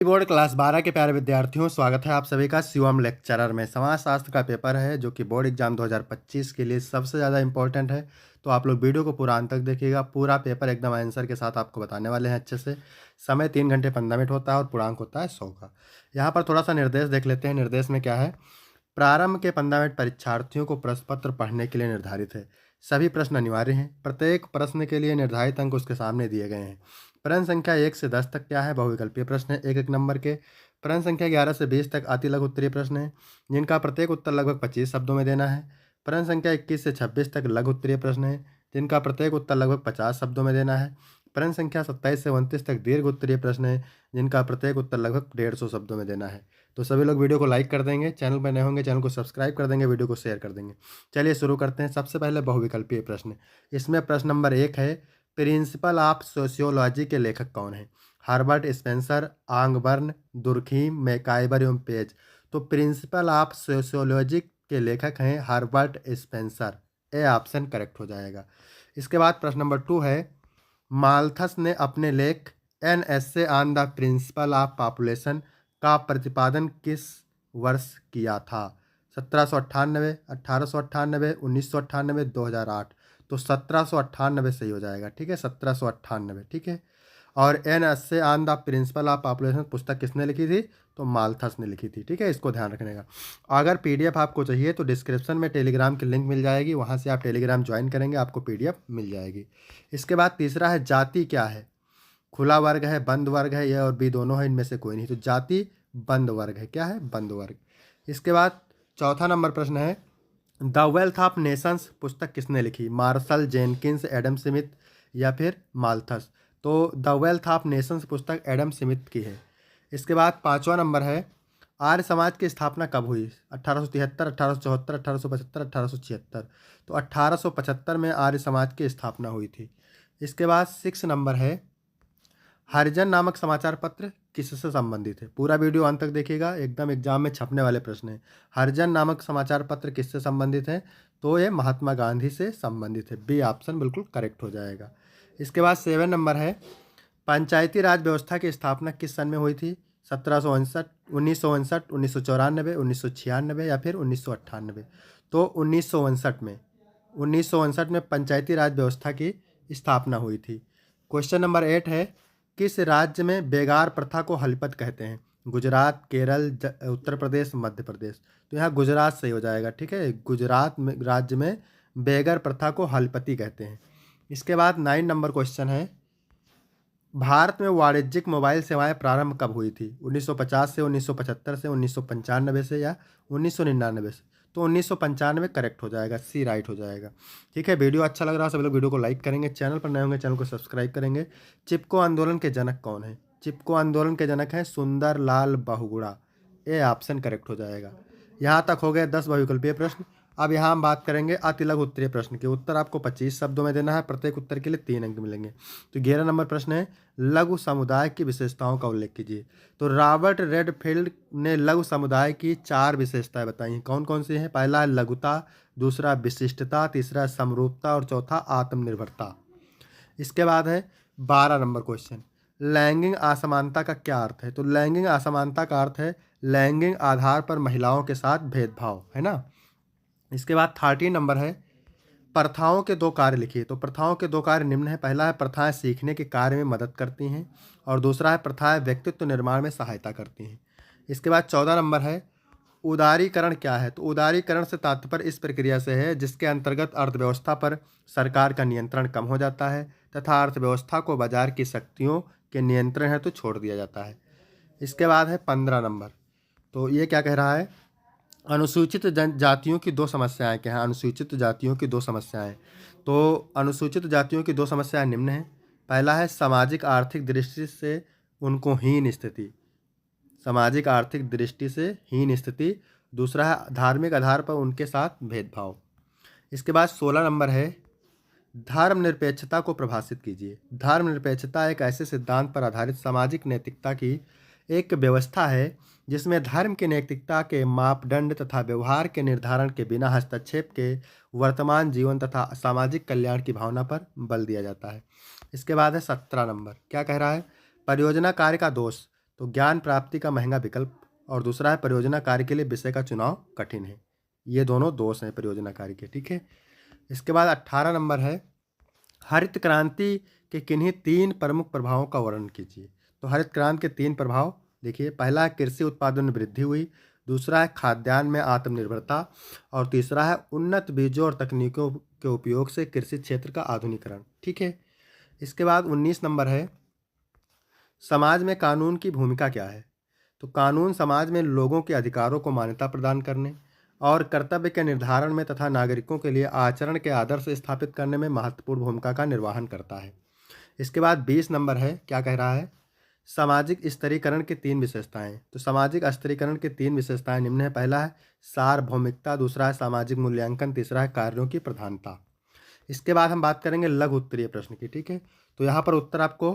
Board class 12 के प्यारे विद्यार्थियों, स्वागत है आप सभी का शिवम लेक्चरर में। समाजशास्त्र का पेपर है जो कि बोर्ड एग्जाम 2025 के लिए सबसे ज़्यादा इंपॉर्टेंट है। तो आप लोग वीडियो को पूरा अंत तक देखिएगा। पूरा पेपर एकदम आंसर के साथ आपको बताने वाले हैं अच्छे से। समय 3 घंटे 15 मिनट होता है और पूर्णांक होता है 100 का। यहाँ पर थोड़ा सा निर्देश देख लेते हैं। निर्देश में क्या है? प्रारंभ के 15 मिनट परीक्षार्थियों को प्रश्न पत्र पढ़ने के लिए निर्धारित है। सभी प्रश्न अनिवार्य हैं। प्रत्येक प्रश्न के लिए निर्धारित अंक उसके सामने दिए गए हैं। प्रश्न संख्या 1 से 10 तक क्या है? बहुविकल्पीय प्रश्न है, एक एक नंबर के। प्रश्न संख्या 11 से 20 तक अति लघु उत्तरीय प्रश्न है, जिनका प्रत्येक उत्तर लगभग 25 शब्दों में देना है। प्रश्न संख्या 21 से 26 तक लघु उत्तरीय प्रश्न है, जिनका प्रत्येक उत्तर लगभग 50 शब्दों में देना है। प्रश्न संख्या 27 से 29 तक दीर्घ उत्तरीय प्रश्न है, जिनका प्रत्येक उत्तर लगभग 150 शब्दों में देना है। तो सभी लोग वीडियो को लाइक कर देंगे, चैनल पर नए होंगे चैनल को सब्सक्राइब कर देंगे, वीडियो को शेयर कर देंगे। चलिए शुरू करते हैं। सबसे पहले बहुविकल्पीय प्रश्न। इसमें प्रश्न नंबर 1 है, प्रिंसिपल ऑफ सोशियोलॉजी के लेखक कौन है? हर्बर्ट स्पेंसर, आंगबर्न, दुर्खीम, मैकाइबर एवं पेज। तो प्रिंसिपल ऑफ सोशियोलॉजी के लेखक हैं Herbert Spencer. A option correct हो जाएगा। इसके बाद प्रश्न नंबर 2 है, माल्थस ने अपने लेख an essay on the principle of population का प्रतिपादन किस वर्ष किया था? 1798, 1898, 1998, 2008। तो 1798 सही हो जाएगा। ठीक है, 1798। ठीक है। और an essay on the principle of population पुस्तक किसने लिखी थी? तो माल्थस ने लिखी थी। ठीक है, इसको ध्यान रखने का। अगर पीडीएफ आपको चाहिए तो डिस्क्रिप्शन में टेलीग्राम की लिंक मिल जाएगी, वहाँ से आप टेलीग्राम ज्वाइन करेंगे, आपको पीडीएफ मिल जाएगी। इसके बाद तीसरा है, जाति क्या है? खुला वर्ग है, बंद वर्ग है, ए और बी दोनों है, इनमें से कोई नहीं। तो जाति बंद वर्ग है। क्या है? बंद वर्ग। इसके बाद चौथा नंबर प्रश्न है, द वेल्थ ऑफ नेशंस पुस्तक किसने लिखी? मार्शल, जेनकिंस, एडम स्मिथ या फिर माल्थस? तो द वेल्थ ऑफ नेशंस पुस्तक एडम स्मिथ की है। इसके बाद पांचवा नंबर है, आर्य समाज की स्थापना कब हुई? 1873, 1874, 1875, 1876। तो 1875 में आर्य समाज की स्थापना हुई थी। इसके बाद 6 नंबर है, हरिजन नामक समाचार पत्र किससे संबंधित है? पूरा वीडियो अंत तक देखिएगा, एकदम एग्जाम में छपने वाले प्रश्न हैं। हरिजन नामक समाचार पत्र किससे संबंधित है? तो ये महात्मा गांधी से संबंधित है। बी ऑप्शन बिल्कुल करेक्ट हो जाएगा। इसके बाद 7 नंबर है, पंचायती राज व्यवस्था की स्थापना किस सन में हुई थी? 1759, 1959, 1994, 1996 या फिर 1998? तो 1959 में, 1959 में पंचायती राज व्यवस्था की स्थापना हुई थी। क्वेश्चन नंबर 8 है, किस राज्य में बेगार प्रथा को हलपत कहते हैं? गुजरात, केरल, उत्तर प्रदेश, मध्य प्रदेश? तो यहाँ गुजरात सही हो जाएगा। ठीक है, गुजरात में राज्य में बेगार प्रथा को हलपति कहते हैं। इसके बाद 9 नंबर क्वेश्चन है, भारत में वाणिज्यिक मोबाइल सेवाएं प्रारंभ कब हुई थी? 1950 से, 1975 से, 1995 से या 1999 से? तो 1995 करेक्ट हो जाएगा। सी राइट हो जाएगा। ठीक है, वीडियो अच्छा लग रहा है सभी लोग वीडियो को लाइक करेंगे, चैनल पर नए होंगे चैनल को सब्सक्राइब करेंगे। चिपको आंदोलन के जनक कौन है? चिपको आंदोलन के जनक हैं सुंदर लाल बहुगुणा। ए ऑप्शन करेक्ट हो जाएगा। यहाँ तक हो गए 10 बहुविकल्पीय प्रश्न। अब यहाँ हम बात करेंगे अति लघु उत्तरीय प्रश्न के। उत्तर आपको 25 शब्दों में देना है, प्रत्येक उत्तर के लिए 3 अंक मिलेंगे। तो 11 नंबर प्रश्न है, लघु समुदाय की विशेषताओं का उल्लेख कीजिए। तो रॉबर्ट रेडफील्ड ने लघु समुदाय की 4 विशेषताएं बताई हैं। कौन कौन सी हैं? पहला है लघुता, दूसरा विशिष्टता, तीसरा समरूपता और चौथा आत्मनिर्भरता। इसके बाद है 12 नंबर क्वेश्चन, लैंगिक असमानता का क्या अर्थ है? तो लैंगिक असमानता का अर्थ है लैंगिक आधार पर महिलाओं के साथ भेदभाव, है ना। इसके बाद 13 नंबर है, प्रथाओं के 2 कार्य लिखिए। तो प्रथाओं के 2 कार्य निम्न है। पहला है, प्रथाएं सीखने के कार्य में मदद करती हैं, और दूसरा है, प्रथाएं व्यक्तित्व निर्माण में सहायता करती हैं। इसके बाद 14 नंबर है, उदारीकरण क्या है? तो उदारीकरण से तात्पर्य इस प्रक्रिया से है जिसके अंतर्गत अर्थव्यवस्था पर सरकार का नियंत्रण कम हो जाता है तथा अर्थव्यवस्था को बाजार की शक्तियों के नियंत्रण है तो छोड़ दिया जाता है। इसके बाद है 15 नंबर। तो ये क्या कह रहा है, अनुसूचित जातियों की 2 समस्याएं क्या हैं? अनुसूचित जातियों की 2 समस्याएं। तो अनुसूचित जातियों की 2 समस्याएं निम्न हैं। पहला है, सामाजिक आर्थिक दृष्टि से उनको हीन स्थिति, सामाजिक आर्थिक दृष्टि से हीन स्थिति। दूसरा है, धार्मिक आधार पर उनके साथ भेदभाव। इसके बाद 16 नंबर है, धर्मनिरपेक्षता को परिभाषित कीजिए। धर्मनिरपेक्षता एक ऐसे सिद्धांत पर आधारित सामाजिक नैतिकता की एक व्यवस्था है जिसमें धर्म की नैतिकता के मापदंड तथा व्यवहार के निर्धारण के बिना हस्तक्षेप के वर्तमान जीवन तथा सामाजिक कल्याण की भावना पर बल दिया जाता है। इसके बाद है 17 नंबर, क्या कह रहा है, परियोजना कार्य का दोष। तो ज्ञान प्राप्ति का महंगा विकल्प, और दूसरा है परियोजना कार्य के लिए विषय का चुनाव कठिन है। ये दोनों दोष हैं परियोजना कार्य के, ठीक है। इसके बाद 18 नंबर है, हरित क्रांति के किन्हीं 3 प्रमुख प्रभावों का वर्णन कीजिए। तो हरित क्रांति के 3 प्रभाव देखिए, पहला है कृषि उत्पादन में वृद्धि हुई, दूसरा है खाद्यान्न में आत्मनिर्भरता, और तीसरा है उन्नत बीजों और तकनीकों के उपयोग से कृषि क्षेत्र का आधुनिकीकरण, ठीक है। इसके बाद 19 नंबर है, समाज में कानून की भूमिका क्या है। तो कानून समाज में लोगों के अधिकारों को मान्यता प्रदान करने और कर्तव्य के निर्धारण में तथा नागरिकों के लिए आचरण के आदर्श स्थापित करने में महत्वपूर्ण भूमिका का निर्वहन करता है। इसके बाद 20 नंबर है, क्या कह रहा है, सामाजिक स्तरीकरण की 3 विशेषताएं। तो सामाजिक स्तरीकरण की 3 विशेषताएं निम्न है, पहला है सार्वभौमिकता, दूसरा है सामाजिक मूल्यांकन, तीसरा है कार्यों की प्रधानता। इसके बाद हम बात करेंगे लघु उत्तरीय प्रश्न की, ठीक है। तो यहाँ पर उत्तर आपको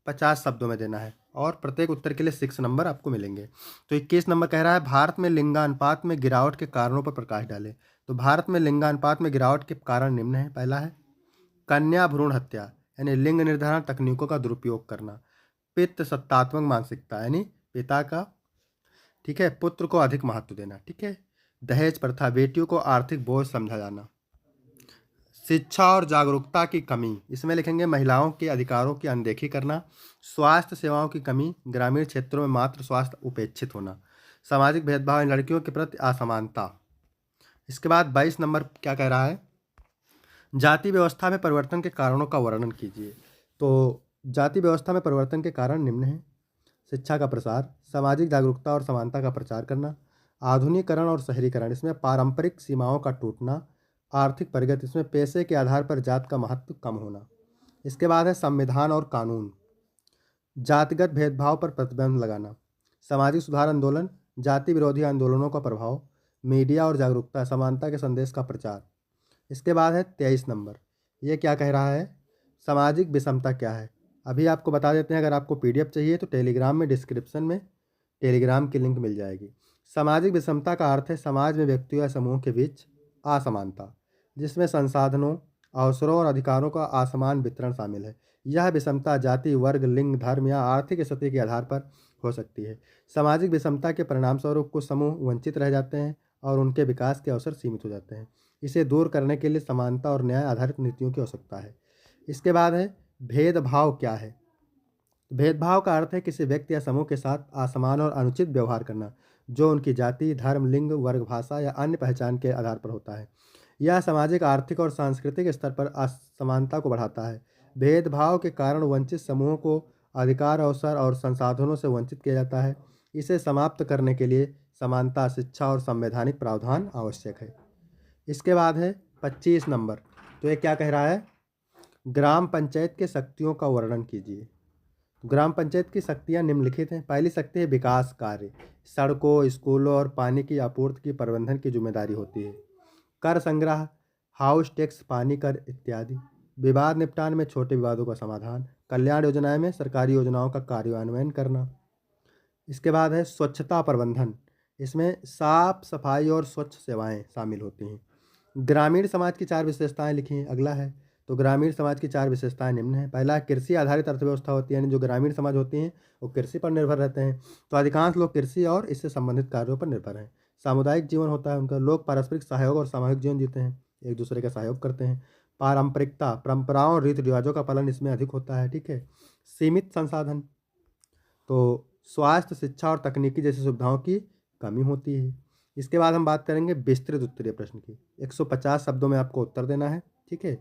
50 शब्दों में देना है और प्रत्येक उत्तर के लिए 6 नंबर आपको मिलेंगे। तो 21 नंबर कह रहा है, भारत में लिंगानुपात में गिरावट के कारणों पर प्रकाश डालें। तो भारत में लिंगानुपात में गिरावट के कारण निम्न है, पहला है कन्या भ्रूण हत्या यानी लिंग निर्धारण तकनीकों का दुरुपयोग करना, पितृ सत्तात्मक मानसिकता यानी पिता का, ठीक है, पुत्र को अधिक महत्व देना, ठीक है, दहेज प्रथा, बेटियों को आर्थिक बोझ समझा जाना, शिक्षा और जागरूकता की कमी, इसमें लिखेंगे महिलाओं के अधिकारों की अनदेखी करना, स्वास्थ्य सेवाओं की कमी, ग्रामीण क्षेत्रों में मातृ स्वास्थ्य उपेक्षित होना, सामाजिक भेदभाव, लड़कियों के प्रति असमानता। इसके बाद 22 नंबर क्या कह रहा है, जाति व्यवस्था में परिवर्तन के कारणों का वर्णन कीजिए। तो जाति व्यवस्था में परिवर्तन के कारण निम्न है, शिक्षा का प्रसार, सामाजिक जागरूकता और समानता का प्रचार करना, आधुनिकीकरण और शहरीकरण, इसमें पारंपरिक सीमाओं का टूटना, आर्थिक प्रगति, इसमें पैसे के आधार पर जात का महत्व कम होना। इसके बाद है संविधान और कानून, जातिगत भेदभाव पर प्रतिबंध लगाना, सामाजिक सुधार आंदोलन, जाति विरोधी आंदोलनों का प्रभाव, मीडिया और जागरूकता, समानता के संदेश का प्रचार। इसके बाद है 23 नंबर, ये क्या कह रहा है, सामाजिक विषमता क्या है। अभी आपको बता देते हैं, अगर आपको PDF चाहिए तो टेलीग्राम में डिस्क्रिप्शन में टेलीग्राम की लिंक मिल जाएगी। सामाजिक विषमता का अर्थ है समाज में व्यक्तियों या समूह के बीच असमानता, जिसमें संसाधनों, अवसरों और अधिकारों का असमान वितरण शामिल है। यह विषमता जाति, वर्ग, लिंग, धर्म या आर्थिक स्थिति के आधार पर हो सकती है। सामाजिक विषमता के परिणामस्वरूप कुछ समूह वंचित रह जाते हैं और उनके विकास के अवसर सीमित हो जाते हैं। इसे दूर करने के लिए समानता और न्याय आधारित नीतियों की आवश्यकता है। इसके बाद है भेदभाव क्या है। भेदभाव का अर्थ है किसी व्यक्ति या समूह के साथ असमान और अनुचित व्यवहार करना, जो उनकी जाति, धर्म, लिंग, वर्ग, भाषा या अन्य पहचान के आधार पर होता है। यह सामाजिक, आर्थिक और सांस्कृतिक स्तर पर असमानता को बढ़ाता है। भेदभाव के कारण वंचित समूहों को अधिकार, अवसर और संसाधनों से वंचित किया जाता है। इसे समाप्त करने के लिए समानता, शिक्षा और संवैधानिक प्रावधान आवश्यक है। इसके बाद है 25 नंबर, तो ये क्या कह रहा है, ग्राम पंचायत के शक्तियों का वर्णन कीजिए। ग्राम पंचायत की शक्तियाँ निम्नलिखित हैं। पहली शक्ति है विकास कार्य, सड़कों, स्कूलों और पानी की आपूर्ति की प्रबंधन की जिम्मेदारी होती है। कर संग्रह, हाउस टैक्स, पानी कर इत्यादि। विवाद निपटान में छोटे विवादों का समाधान। कल्याण योजनाएं में सरकारी योजनाओं का कार्यान्वयन करना। इसके बाद है स्वच्छता प्रबंधन, इसमें साफ सफाई और स्वच्छ सेवाएं शामिल होती हैं। ग्रामीण समाज की 4 विशेषताएं लिखी हैं। अगला है, तो ग्रामीण समाज की 4 विशेषताएं निम्न है। पहला, कृषि आधारित अर्थव्यवस्था होती है, यानी जो ग्रामीण समाज होती हैं वो कृषि पर निर्भर रहते हैं। तो अधिकांश लोग कृषि और इससे संबंधित कार्यों पर निर्भर हैं। सामुदायिक जीवन होता है उनका, लोग पारस्परिक सहयोग और सामूहिक जीवन जीते हैं, एक दूसरे का सहयोग करते हैं। पारंपरिकता, परंपराओं और रीति रिवाजों का पालन इसमें अधिक होता है, ठीक है। सीमित संसाधन, तो स्वास्थ्य, शिक्षा और तकनीकी जैसी सुविधाओं की कमी होती है। इसके बाद हम बात करेंगे विस्तृत उत्तरीय प्रश्न की। 150 शब्दों में आपको उत्तर देना है, ठीक है।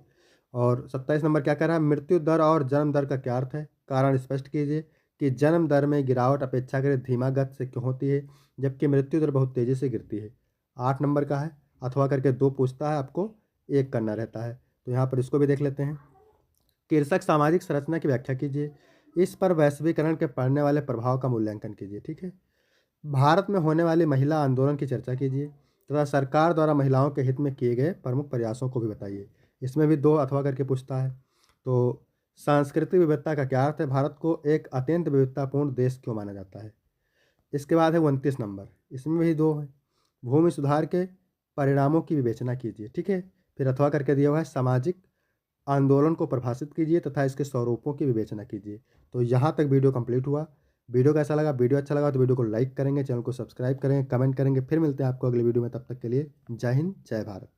और 27 नंबर क्या कह रहा है, मृत्यु दर और जन्म दर का क्या अर्थ है, कारण स्पष्ट कीजिए कि जन्म दर में गिरावट अपेक्षाकृत धीमा गति से क्यों होती है, जबकि मृत्यु दर बहुत तेज़ी से गिरती है। 8 नंबर का है, अथवा करके 2 पूछता है, आपको 1 करना रहता है, तो यहाँ पर इसको भी देख लेते हैं। कीर्षक सामाजिक संरचना की व्याख्या कीजिए। इस पर वैश्वीकरण के पड़ने वाले प्रभाव का मूल्यांकन कीजिए, ठीक है। भारत में होने वाली महिला आंदोलन की चर्चा कीजिए तथा सरकार द्वारा महिलाओं के हित में किए गए प्रमुख प्रयासों को भी बताइए। इसमें भी 2 अथवा करके पूछता है। तो सांस्कृतिक विविधता का क्या अर्थ है, भारत को एक अत्यंत विविधतापूर्ण देश क्यों माना जाता है। इसके बाद है 29 नंबर, इसमें भी 2 है। भूमि सुधार के परिणामों की विवेचना कीजिए, ठीक है। फिर अथवा करके दिया हुआ है सामाजिक आंदोलन को परिभाषित कीजिए तथा इसके स्वरूपों की विवेचना कीजिए। तो यहाँ तक वीडियो कंप्लीट हुआ। वीडियो कैसा लगा? वीडियो अच्छा लगा तो वीडियो को लाइक करेंगे, चैनल को सब्सक्राइब करेंगे, कमेंट करेंगे। फिर मिलते हैं आपको अगले वीडियो में, तब तक के लिए जय हिंद, जय भारत।